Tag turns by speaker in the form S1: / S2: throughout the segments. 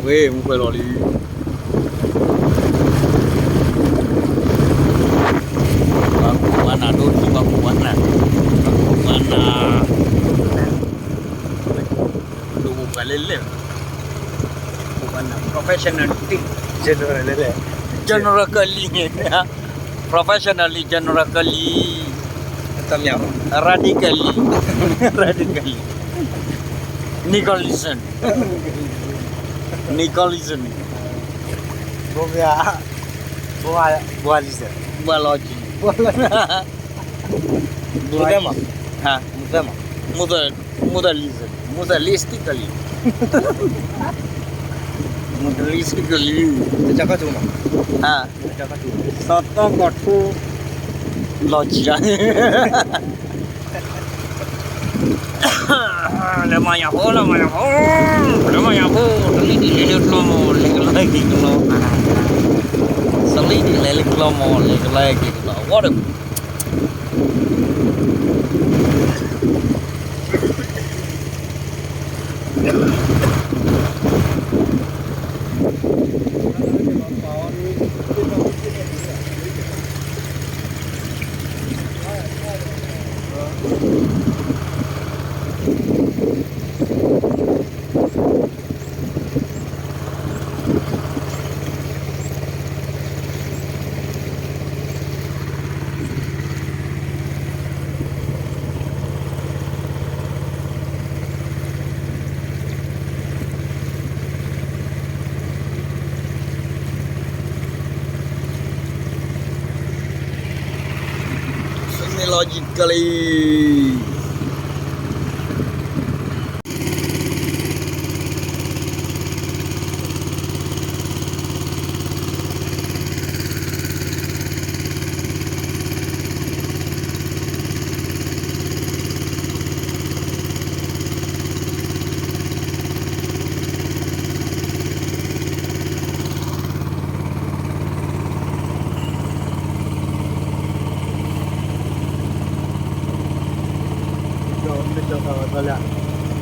S1: Weh, muka loli. Baku mana dulu, baku mana? Baku mana? Dulu kalele. Baku mana? Professional thing. Generally, professionally, generally, radically, radically. Nicholism. Nicholism.
S2: Biology.
S1: Biology.
S2: Mudama.
S1: Ha?
S2: Mudama.
S1: Modalism. Modalistically. Modalistically.
S2: Cakap tu mah.
S1: Ha?
S2: Cakap tu.
S1: Satu kotu logi lah. Lemaya ho, lemaya ho, lemaya ho. Seli di lelik lomo, lagi kelo. Seli di lelik lomo, lagi kelo. What? Logically.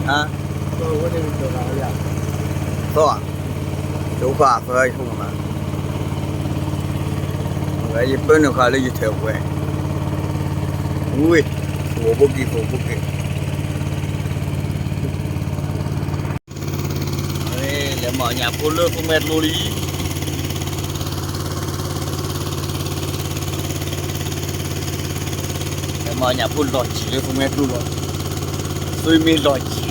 S1: Ha? Có à? Chú khoa phơi không mà. Vậy thì bên nó khai lấy gì theo quê. Ui, phố bốc đi. Đây, để mở nhà cô lơ không mệt luôn đi. Để mở nhà cô lọt chỉ lơ không mệt luôn rồi. Tôi mi lọt chỉ.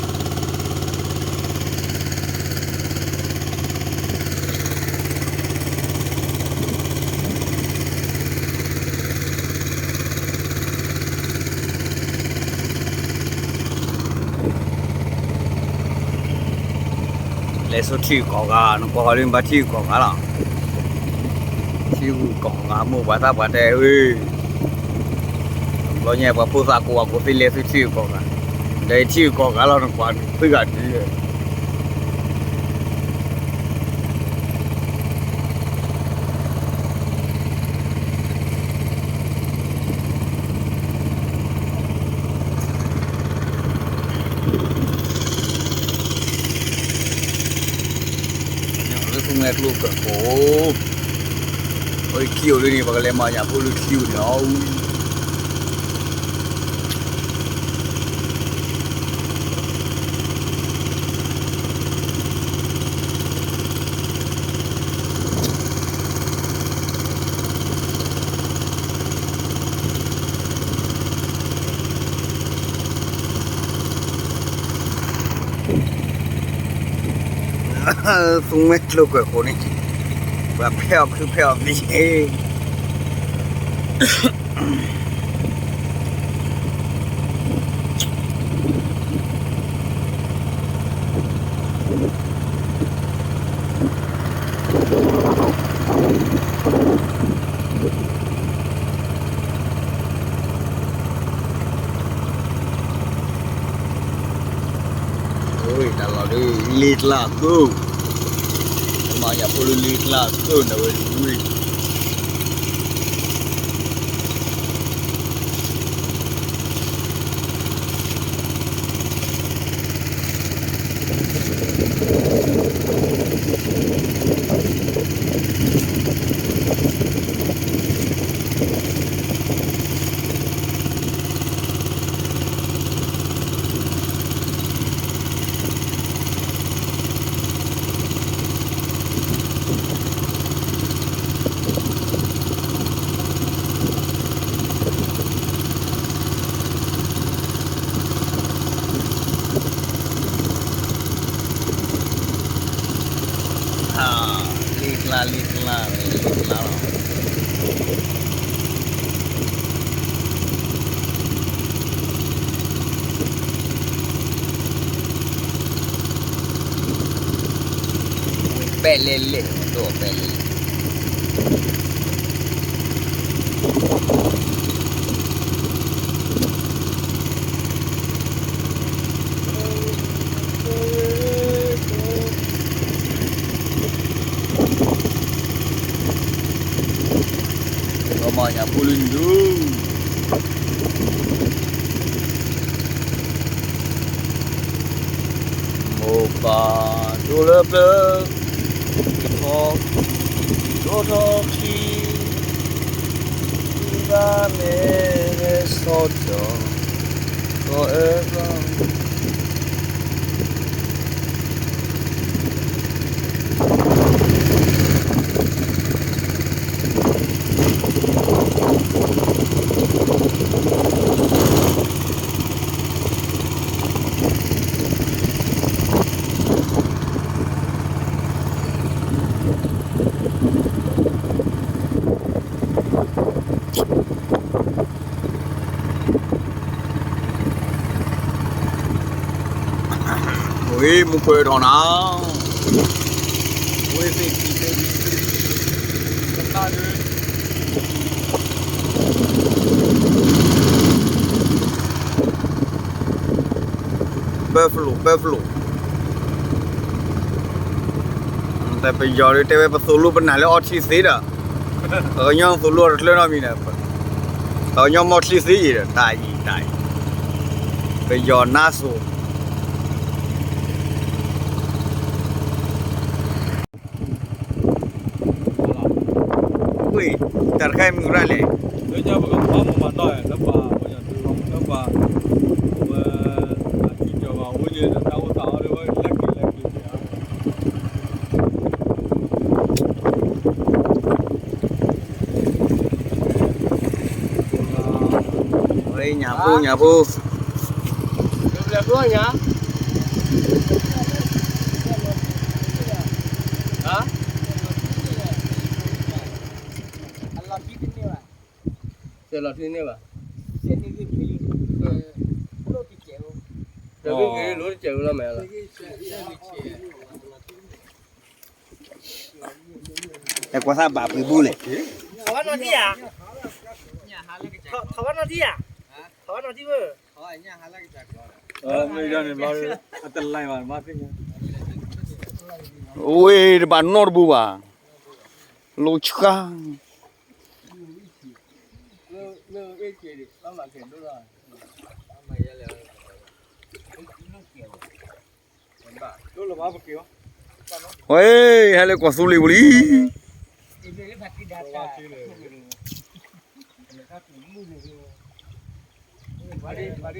S1: Lấy số chi có cả nó có lên bắt chi có cả là chi có cả mua bắt ta bắt đây ơi lo nhẹ bắt phụ sa của phi lấy số chi có cả đây chi có cả là nó quan tất cả đi nghe luôn cả cổ ôi kêu lên đi và cái mà nhà phụ nữ kêu nó xuống mét luôn cả cổ này và phèo cứ phèo đi ôi đã là đi lít là cơ mà nhà phụ nữ lít là cơ nào vậy ui Pelele, tuh pelele. Namanya Pulindu. Mopa dulu belum. Dodoki Ibane Soto Forever Ui, một quê đó nào Ui, phê đi Tất cả đi Buffalo Tại bây giờ đi TV bắt solo bên này là ọt xí xí đó ở nhau solo rất lớn mình nè ở nhau một xí xí gì đó tại bây giờ naso ui chặt khai mình ra liền
S2: Đấy giờ bây giờ có một màn đòi lớp bà bây giờ từ hôm lớp bà chỉ cho vào bây giờ tao tạo đi với lắc kì
S1: đây nhà phu
S2: đẹp luôn nhá hả Thế là thế này mà. Rồi cái lúa chèo là mẹ là.
S1: em có sao bà với bu này
S3: Thảo ăn gì à? Thảo ăn gì à? Thảo ăn gì vậy?
S2: Bây giờ này bao tận lại mà thế nhá.
S1: ui bà nor bu bà lô chka
S2: Lơ cái kia đi, nó mà kiện đó rồi. Đó là bao nhiêu?
S1: ôi hay là quả su liu đi
S2: Đi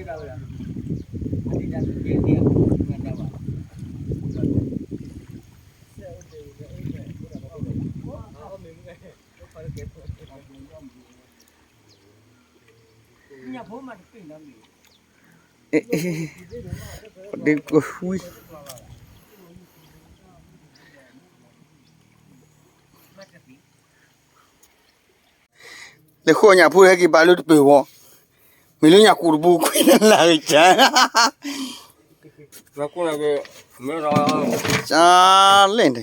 S2: đâu rồi?
S3: Nhà bố mà được làm gì?
S1: đi ui le kho nhà phu hay cái bà lút bể wo mình lấy nhà cụ bu quên là chả
S2: Và cũng là cái mới rồi.
S1: chả lên đây